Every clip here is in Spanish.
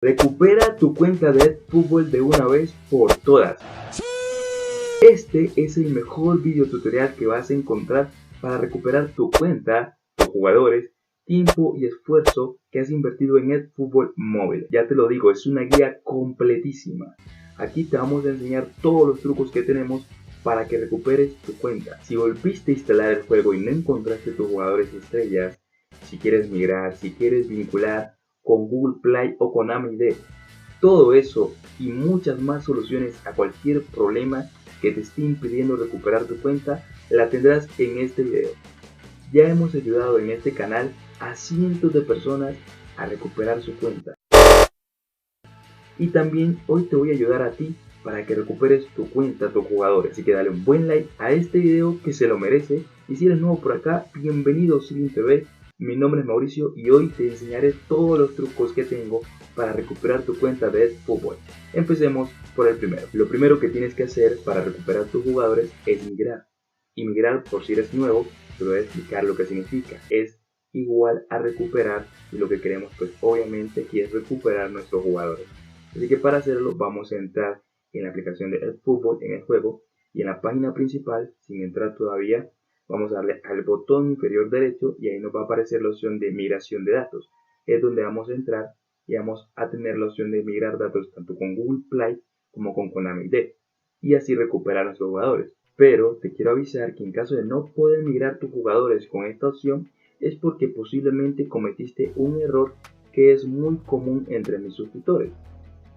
Recupera tu cuenta de eFootball de una vez por todas. Este es el mejor video tutorial que vas a encontrar para recuperar tu cuenta, tus jugadores, tiempo y esfuerzo que has invertido en eFootball móvil. Ya te lo digo, es una guía completísima. Aquí te vamos a enseñar todos los trucos que tenemos para que recuperes tu cuenta. Si volviste a instalar el juego y no encontraste tus jugadores estrellas, si quieres migrar, si quieres vincular con Google Play o con AmiD, todo eso y muchas más soluciones a cualquier problema que te esté impidiendo recuperar tu cuenta, la tendrás en este video. Ya hemos ayudado en este canal a cientos de personas a recuperar su cuenta. Y también hoy te voy a ayudar a ti para que recuperes tu cuenta, tus jugadores. Así que dale un buen like a este video que se lo merece. Y si eres nuevo por acá, bienvenido a Slim TV. Mi nombre es Mauricio y hoy te enseñaré todos los trucos que tengo para recuperar tu cuenta de eFootball. Empecemos por el primero. Lo primero que tienes que hacer para recuperar tus jugadores es migrar. Y migrar, por si eres nuevo, te voy a explicar lo que significa. Es igual a recuperar, y lo que queremos pues obviamente aquí es recuperar nuestros jugadores. Así que para hacerlo vamos a entrar en la aplicación de eFootball en el juego y en la página principal, sin entrar todavía, vamos a darle al botón inferior derecho y ahí nos va a aparecer la opción de migración de datos. Es donde vamos a entrar y vamos a tener la opción de migrar datos tanto con Google Play como con Konami ID y así recuperar a nuestros jugadores. Pero te quiero avisar que en caso de no poder migrar tus jugadores con esta opción es porque posiblemente cometiste un error que es muy común entre mis suscriptores,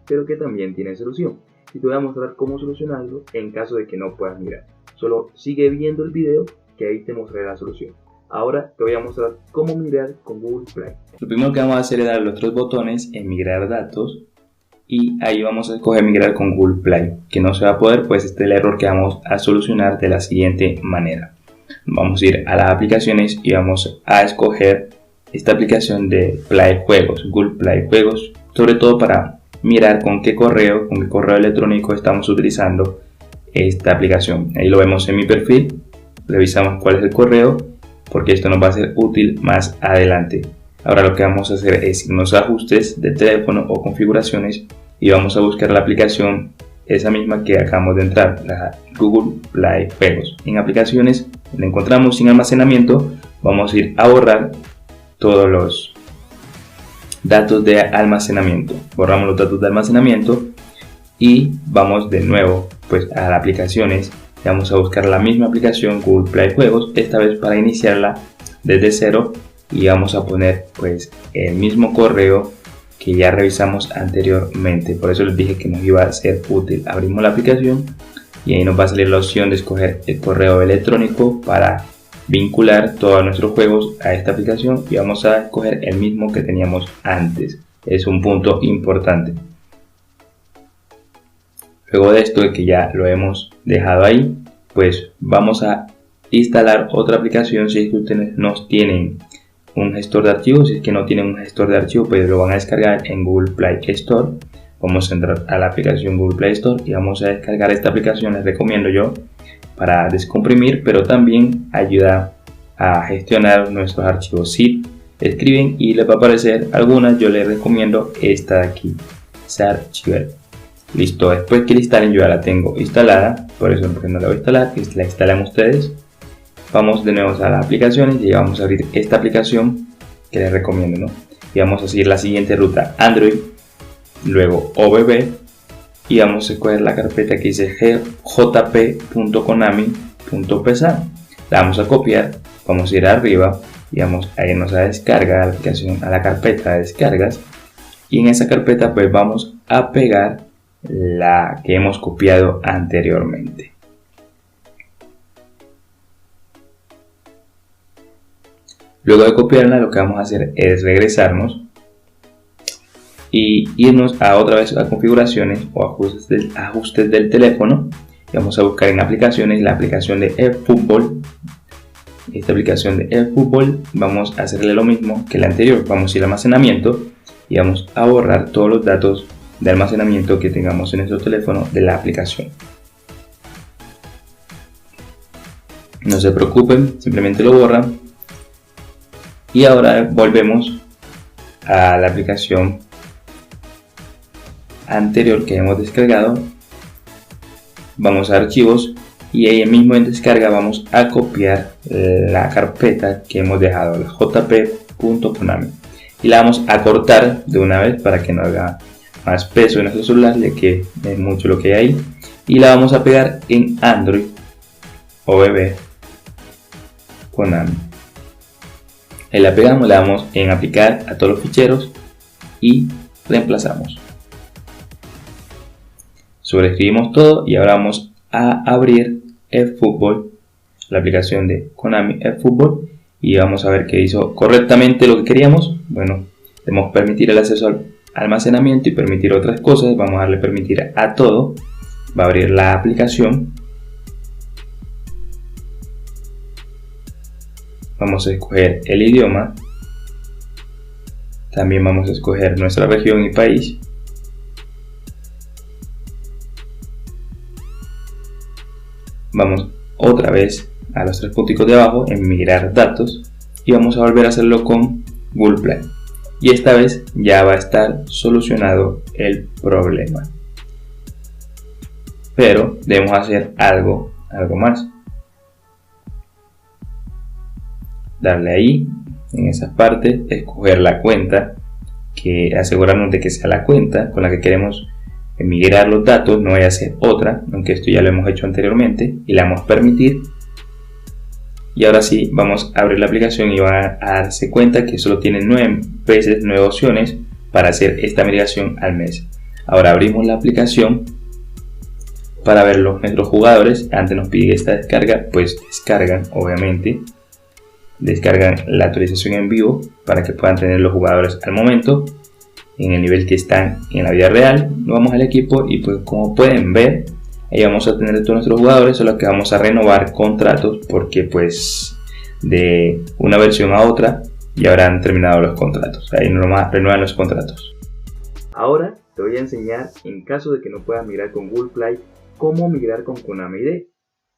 pero que también tiene solución. Y te voy a mostrar cómo solucionarlo en caso de que no puedas migrar. Solo sigue viendo el video que ahí te mostraré la solución. Ahora te voy a mostrar cómo migrar con Google Play. Lo primero que vamos a hacer es dar los tres botones en migrar datos y ahí vamos a escoger migrar con Google Play. Que no se va a poder, pues este es el error que vamos a solucionar de la siguiente manera. Vamos a ir a las aplicaciones y vamos a escoger esta aplicación de Play Juegos, Google Play Juegos, sobre todo para mirar con qué correo electrónico estamos utilizando esta aplicación. Ahí lo vemos en mi perfil, revisamos cuál es el correo porque esto nos va a ser útil más adelante. Ahora lo que vamos a hacer es irnos a ajustes de teléfono o configuraciones y vamos a buscar la aplicación, esa misma que acabamos de entrar, la Google Play Juegos. En aplicaciones la encontramos sin almacenamiento, vamos a ir a borrar todos los datos de almacenamiento. Borramos los datos de almacenamiento y vamos de nuevo pues a las aplicaciones. Vamos a buscar la misma aplicación Google Play Juegos, esta vez para iniciarla desde cero y vamos a poner pues el mismo correo que ya revisamos anteriormente. Por eso les dije que nos iba a ser útil. Abrimos la aplicación y ahí nos va a salir la opción de escoger el correo electrónico para vincular todos nuestros juegos a esta aplicación y vamos a escoger el mismo que teníamos antes. Es un punto importante. Luego de esto, de que ya lo hemos dejado ahí, pues vamos a instalar otra aplicación. Si es que ustedes no tienen un gestor de archivos, si es que no tienen un gestor de archivos, pues lo van a descargar en Google Play Store. Vamos a entrar a la aplicación Google Play Store y vamos a descargar esta aplicación. Les recomiendo yo para descomprimir, pero también ayuda a gestionar nuestros archivos zip. Escriben y les va a aparecer algunas. Yo les recomiendo esta de aquí, Zarchiver. Listo, después que la instalen, yo ya la tengo instalada, por eso no la voy a instalar, la instalan ustedes. Vamos de nuevo a las aplicaciones y vamos a abrir esta aplicación que les recomiendo, ¿no? Y vamos a seguir la siguiente ruta: Android, luego OBB y vamos a escoger la carpeta que dice jp.konami.pesa. La vamos a copiar, vamos a ir arriba y vamos a irnos a descarga la aplicación, a la carpeta de descargas, y en esa carpeta pues vamos a pegar la que hemos copiado anteriormente. Luego de copiarla, lo que vamos a hacer es regresarnos y irnos a otra vez a configuraciones o ajustes del teléfono y vamos a buscar en aplicaciones la aplicación de eFootball. Esta aplicación de eFootball vamos a hacerle lo mismo que la anterior. Vamos a ir a almacenamiento y vamos a borrar todos los datos de almacenamiento que tengamos en nuestro teléfono de la aplicación. No se preocupen, simplemente lo borran y ahora volvemos a la aplicación anterior que hemos descargado, vamos a archivos y ahí mismo en descarga vamos a copiar la carpeta que hemos dejado, la jp.konami, y la vamos a cortar de una vez para que no haga más peso en nuestro celular, ya que es mucho lo que hay ahí, y la vamos a pegar en Android OBB Konami. Ahí la pegamos, le damos en aplicar a todos los ficheros y reemplazamos. Sobreescribimos todo y ahora vamos a abrir eFootball, la aplicación de Konami eFootball, y vamos a ver que hizo correctamente lo que queríamos. Bueno, debemos permitir el acceso al almacenamiento y permitir otras cosas. Vamos a darle permitir a todo. Va a abrir la aplicación. Vamos a escoger el idioma. También vamos a escoger nuestra región y país. Vamos otra vez a los tres punticos de abajo en migrar datos y vamos a volver a hacerlo con Google Play. Y esta vez ya va a estar solucionado el problema. Pero debemos hacer algo más. Darle ahí, en esa parte, escoger la cuenta, que asegurarnos de que sea la cuenta con la que queremos migrar los datos, no vaya a ser otra, aunque esto ya lo hemos hecho anteriormente, y le damos permitir. Y ahora sí, vamos a abrir la aplicación y van a darse cuenta que solo tiene 9 opciones para hacer esta migración al mes. Ahora abrimos la aplicación para ver nuestros jugadores. Antes nos pide esta descarga, pues descargan, obviamente. Descargan la actualización en vivo para que puedan tener los jugadores al momento en el nivel que están en la vida real. Nos vamos al equipo y pues como pueden ver, ahí vamos a tener todos nuestros jugadores, solo que vamos a renovar contratos porque pues de una versión a otra ya habrán terminado los contratos. Ahí nomás renuevan los contratos. Ahora te voy a enseñar, en caso de que no puedas migrar con Google Play, cómo migrar con Konami ID.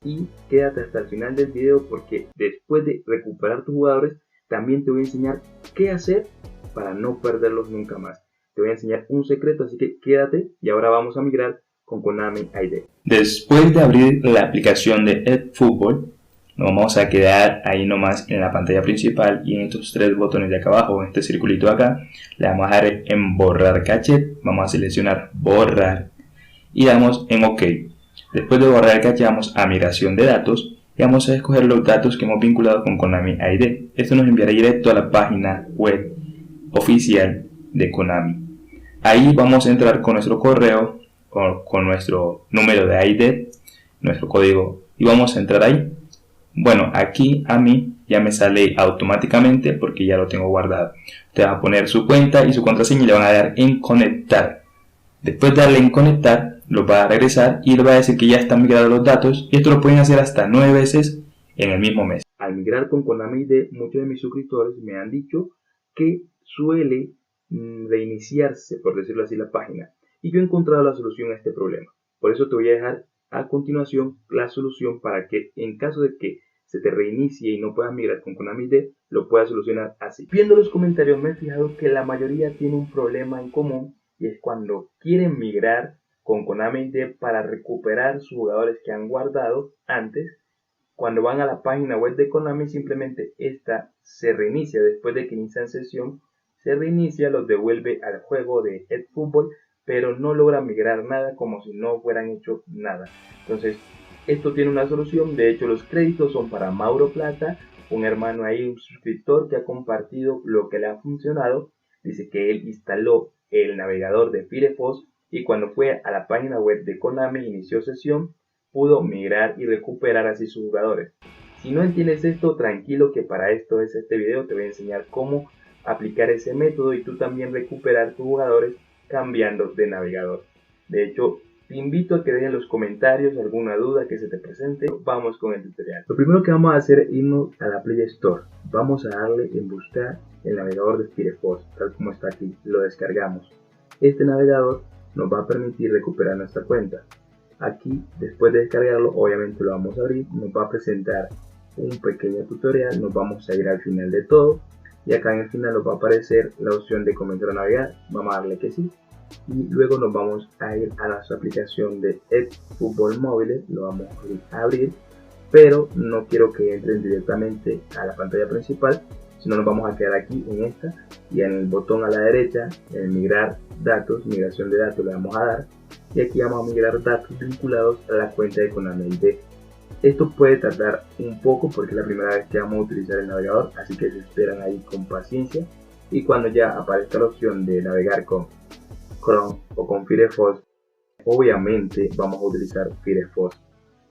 Y quédate hasta el final del video porque después de recuperar tus jugadores también te voy a enseñar qué hacer para no perderlos nunca más. Te voy a enseñar un secreto, así que quédate y ahora vamos a migrar con Konami ID. Después de abrir la aplicación de eFootball, nos vamos a quedar ahí nomás en la pantalla principal y en estos tres botones de acá abajo, en este circulito de acá, le vamos a dar en borrar caché, vamos a seleccionar borrar y damos en OK. Después de borrar el caché vamos a migración de datos y vamos a escoger los datos que hemos vinculado con Konami ID. Esto nos enviará directo a la página web oficial de Konami. Ahí vamos a entrar con nuestro correo o con nuestro número de ID, nuestro código, y vamos a entrar ahí. Bueno, aquí a mí ya me sale automáticamente porque ya lo tengo guardado. Te va a poner su cuenta y su contraseña y le van a dar en conectar. Después de darle en conectar, los va a regresar y le va a decir que ya están migrados los datos, y esto lo pueden hacer hasta 9 veces en el mismo mes. Al migrar con Konami ID, muchos de mis suscriptores me han dicho que suele reiniciarse, por decirlo así, la página, y yo he encontrado la solución a este problema. Por eso te voy a dejar a continuación la solución para que en caso de que se te reinicie y no puedas migrar con Konami ID, lo puedas solucionar así. Viendo los comentarios me he fijado que la mayoría tiene un problema en común, y es cuando quieren migrar con Konami ID para recuperar sus jugadores que han guardado antes. Cuando van a la página web de Konami, simplemente esta se reinicia. Después de que inician sesión, se reinicia, los devuelve al juego de eFootball, pero no logran migrar nada, como si no hubieran hecho nada. Entonces esto tiene una solución. De hecho, los créditos son para Mauro Plata, un hermano ahí, un suscriptor que ha compartido lo que le ha funcionado. Dice que él instaló el navegador de Firefox y cuando fue a la página web de Konami, inició sesión, pudo migrar y recuperar así sus jugadores. Si no entiendes esto, tranquilo, que para esto es este video. Te voy a enseñar cómo aplicar ese método y tú también recuperar tus jugadores cambiando de navegador. De hecho, te invito a que dejes en los comentarios alguna duda que se te presente. Vamos con el tutorial. Lo primero que vamos a hacer es irnos a la Play Store. Vamos a darle en buscar el navegador de Firefox, tal como está aquí. Lo descargamos. Este navegador nos va a permitir recuperar nuestra cuenta. Aquí, después de descargarlo, obviamente lo vamos a abrir, nos va a presentar un pequeño tutorial, nos vamos a ir al final de todo y acá en el final nos va a aparecer la opción de comenzar a navegar. Vamos a darle que sí y luego nos vamos a ir a nuestra aplicación de eFootball Móviles. Lo vamos a abrir, pero no quiero que entren directamente a la pantalla principal, sino nos vamos a quedar aquí en esta, y en el botón a la derecha, en migrar datos, migración de datos, le vamos a dar, y aquí vamos a migrar datos vinculados a la cuenta de Konami ID. Esto puede tardar un poco porque es la primera vez que vamos a utilizar el navegador, así que se esperan ahí con paciencia, y cuando ya aparezca la opción de navegar con Chrome o con Firefox, obviamente vamos a utilizar Firefox.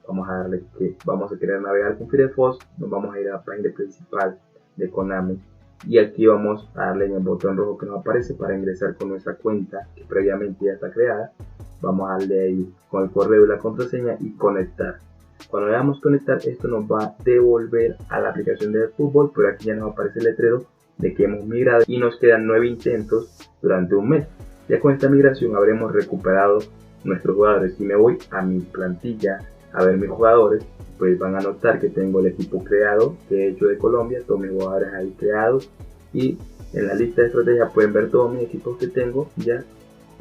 Vamos a darle que vamos a querer navegar con Firefox, nos vamos a ir a la página principal de Konami, y aquí vamos a darle en el botón rojo que nos aparece para ingresar con nuestra cuenta que previamente ya está creada. Vamos a darle ahí con el correo y la contraseña y conectar. Cuando le damos conectar, esto nos va a devolver a la aplicación de fútbol, pero aquí ya nos aparece el letrero de que hemos migrado y nos quedan 9 intentos durante un mes. Ya con esta migración habremos recuperado nuestros jugadores. Si me voy a mi plantilla a ver mis jugadores, pues van a notar que tengo el equipo creado que he hecho de Colombia, todos mis jugadores ahí creados, y en la lista de estrategia pueden ver todos mis equipos que tengo ya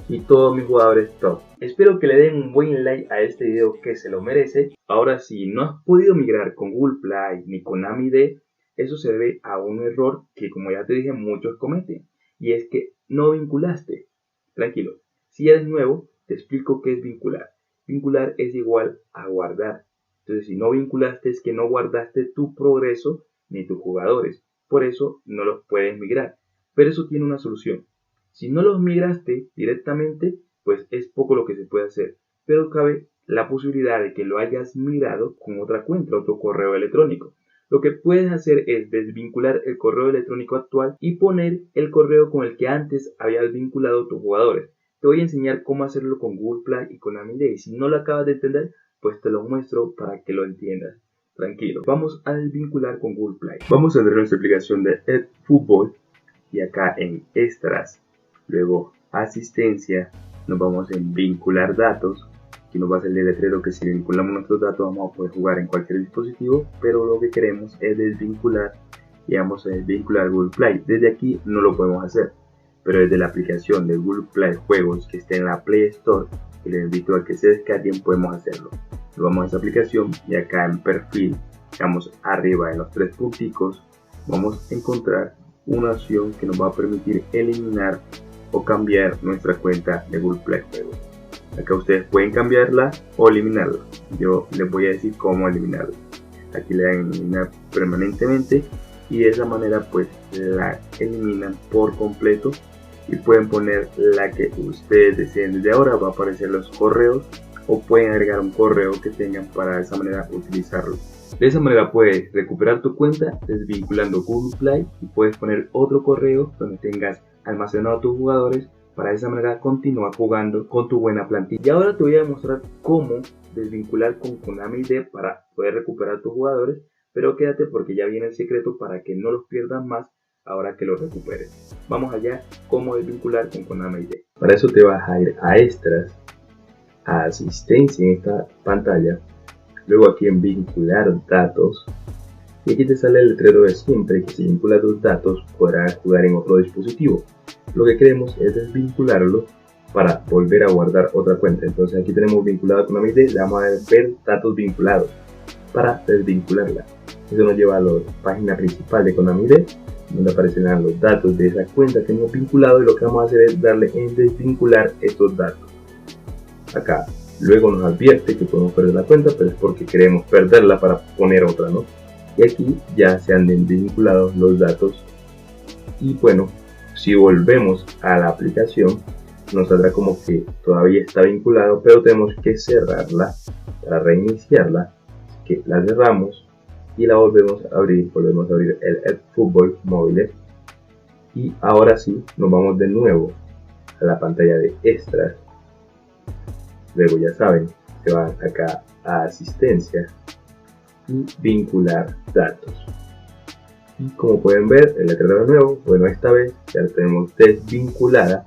y todos mis jugadores top. Espero que le den un buen like a este video, que se lo merece. Ahora, si no has podido migrar con Google Play ni con Konami ID, eso se debe a un error que, como ya te dije, muchos cometen, y es que no vinculaste. Tranquilo, si eres nuevo te explico qué es vincular. Vincular es igual a guardar. Entonces, si no vinculaste, es que no guardaste tu progreso ni tus jugadores, por eso no los puedes migrar. Pero eso tiene una solución. Si no los migraste directamente, pues es poco lo que se puede hacer, pero cabe la posibilidad de que lo hayas migrado con otra cuenta, otro correo electrónico. Lo que puedes hacer es desvincular el correo electrónico actual y poner el correo con el que antes habías vinculado tus jugadores. Te voy a enseñar cómo hacerlo con Google Play y con Konami ID. Si no lo acabas de entender, pues te lo muestro para que lo entiendas. Tranquilo. Vamos a desvincular con Google Play. Vamos a abrir nuestra aplicación de eFootball y acá en extras, luego asistencia, nos vamos en vincular datos. Aquí nos va a salir el letrero que si vinculamos nuestros datos vamos a poder jugar en cualquier dispositivo, pero lo que queremos es desvincular, y vamos a desvincular Google Play. Desde aquí no lo podemos hacer, pero desde la aplicación de Google Play Juegos que está en la Play Store, que les invito a que se descarguen, podemos hacerlo. Nos vamos a esa aplicación y acá en perfil, vamos arriba en los tres punticos, vamos a encontrar una opción que nos va a permitir eliminar o cambiar nuestra cuenta de Google Play Juegos. Acá ustedes pueden cambiarla o eliminarla. Yo les voy a decir cómo eliminarla. Aquí le dan eliminar permanentemente y de esa manera pues la eliminan por completo, y pueden poner la que ustedes deseen. Desde ahora va a aparecer los correos, o pueden agregar un correo que tengan para de esa manera utilizarlo. De esa manera puedes recuperar tu cuenta desvinculando Google Play, y puedes poner otro correo donde tengas almacenado tus jugadores para de esa manera continuar jugando con tu buena plantilla. Y ahora te voy a demostrar cómo desvincular con Konami ID para poder recuperar tus jugadores, pero quédate porque ya viene el secreto para que no los pierdas más ahora que los recuperes. Vamos allá, cómo desvincular con Konami ID. Para eso te vas a ir a extras, a asistencia en esta pantalla, luego aquí en vincular datos, y aquí te sale el letrero de siempre, que si vinculas tus datos podrás jugar en otro dispositivo. Lo que queremos es desvincularlo para volver a guardar otra cuenta. Entonces aquí tenemos vinculado con Konami ID, le vamos a ver datos vinculados para desvincularla. Eso nos lleva a la página principal de Konami ID, donde aparecerán los datos de esa cuenta que hemos vinculado, y lo que vamos a hacer es darle en desvincular estos datos. Acá luego nos advierte que podemos perder la cuenta, pero es porque queremos perderla para poner otra, ¿no? Y aquí ya se han desvinculado los datos, y bueno, si volvemos a la aplicación nos saldrá como que todavía está vinculado, pero tenemos que cerrarla para reiniciarla. Que la cerramos y la volvemos a abrir el eFootball Móviles, y ahora sí nos vamos de nuevo a la pantalla de extras. Luego ya saben, se van acá a asistencia y vincular datos, y como pueden ver el letrero de nuevo, bueno, esta vez ya la tenemos desvinculada.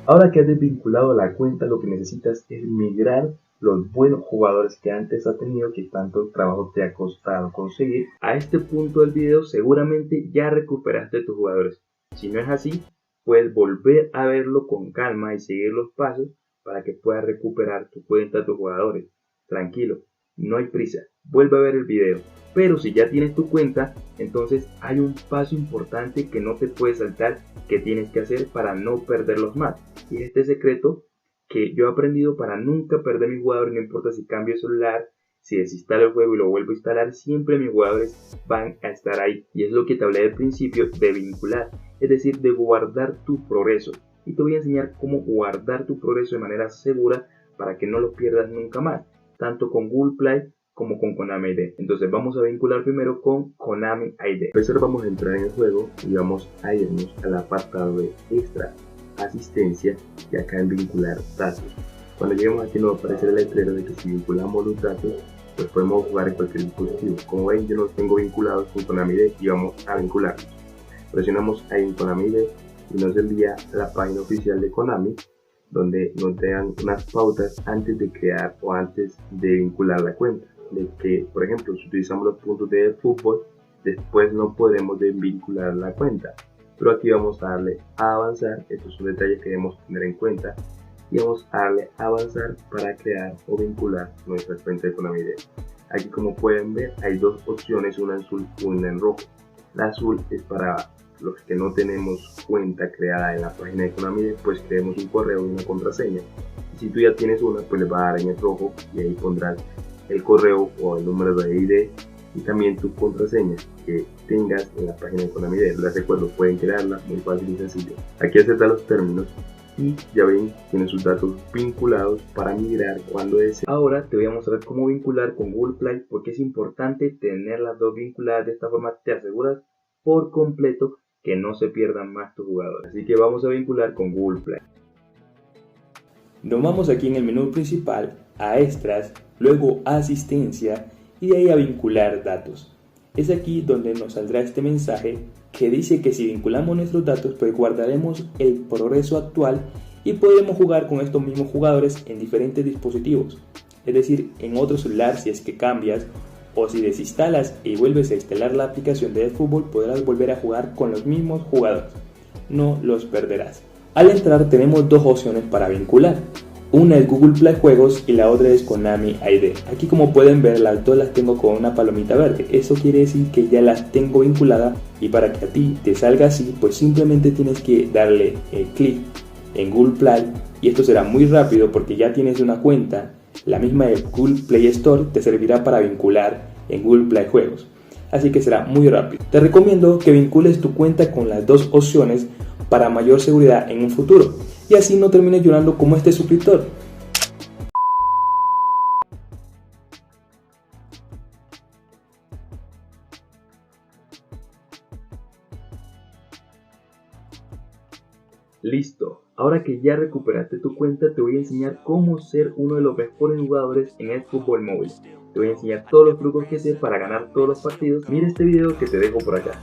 Ahora que has desvinculado la cuenta, lo que necesitas es migrar los buenos jugadores que antes has tenido, que tanto trabajo te ha costado conseguir. A este punto del video seguramente ya recuperaste tus jugadores. Si no es así, puedes volver a verlo con calma y seguir los pasos para que puedas recuperar tu cuenta, tus jugadores. Tranquilo, no hay prisa, vuelve a ver el video. Pero si ya tienes tu cuenta, entonces hay un paso importante que no te puedes saltar, que tienes que hacer para no perderlos más. Y este secreto que yo he aprendido para nunca perder mis jugadores, no importa si cambio de celular, si desinstalo el juego y lo vuelvo a instalar, siempre mis jugadores van a estar ahí. Y es lo que te hablé al principio de vincular, es decir, de guardar tu progreso. Y te voy a enseñar cómo guardar tu progreso de manera segura para que no lo pierdas nunca más, tanto con Google Play como con Konami ID. Entonces vamos a vincular primero con Konami ID. Empezar, vamos a entrar en el juego y vamos a irnos al apartado de extra, asistencia, y acá en vincular datos. Cuando lleguemos aquí nos va a aparecer el letrero de que si vinculamos los datos, pues podemos jugar en cualquier dispositivo. Como ven, yo los tengo vinculados con Konami ID y vamos a vincularlos. Presionamos ahí en Konami ID y nos envía a la página oficial de Konami, donde nos dan unas pautas antes de crear o antes de vincular la cuenta. De que, por ejemplo, si utilizamos los puntos de fútbol, después no podremos desvincular la cuenta. Pero aquí vamos a darle a avanzar. Estos son detalles que debemos tener en cuenta. Y vamos a darle a avanzar para crear o vincular nuestra cuenta de Konami ID. Aquí, como pueden ver, hay dos opciones, una en azul y una en rojo. La azul es para los que no tenemos cuenta creada en la página de Konami ID, pues creemos un correo y una contraseña. Y si tú ya tienes una, pues le vas a dar en el rojo y ahí pondrás el correo o el número de ID y también tu contraseña que tengas en la página de Konami ID. Les recuerdo, pueden crearla muy fácil y sencillo. Aquí acepta los términos y ya ven, tienen sus datos vinculados para migrar cuando deseen. Ahora te voy a mostrar cómo vincular con Google Play, porque es importante tener las dos vinculadas. De esta forma te aseguras por completo que no se pierdan más tus jugadores. Así que vamos a vincular con Google Play. Nos vamos aquí en el menú principal a extras, luego a asistencia y de ahí a vincular datos. Es aquí donde nos saldrá este mensaje que dice que si vinculamos nuestros datos, pues guardaremos el progreso actual y podremos jugar con estos mismos jugadores en diferentes dispositivos. Es decir, en otro celular si es que cambias, o si desinstalas y vuelves a instalar la aplicación de fútbol, podrás volver a jugar con los mismos jugadores. No los perderás. Al entrar tenemos dos opciones para vincular. Una es Google Play Juegos y la otra es Konami ID. Aquí, como pueden ver, las dos las tengo con una palomita verde. Eso quiere decir que ya las tengo vinculadas, y para que a ti te salga así, pues simplemente tienes que darle clic en Google Play y esto será muy rápido porque ya tienes una cuenta. La misma de Google Play Store te servirá para vincular en Google Play Juegos. Así que será muy rápido. Te recomiendo que vincules tu cuenta con las dos opciones para mayor seguridad en un futuro. Y así no termines llorando como este suscriptor. Listo, ahora que ya recuperaste tu cuenta, te voy a enseñar cómo ser uno de los mejores jugadores en el fútbol móvil. Te voy a enseñar todos los trucos que sé para ganar todos los partidos. Mira este video que te dejo por acá.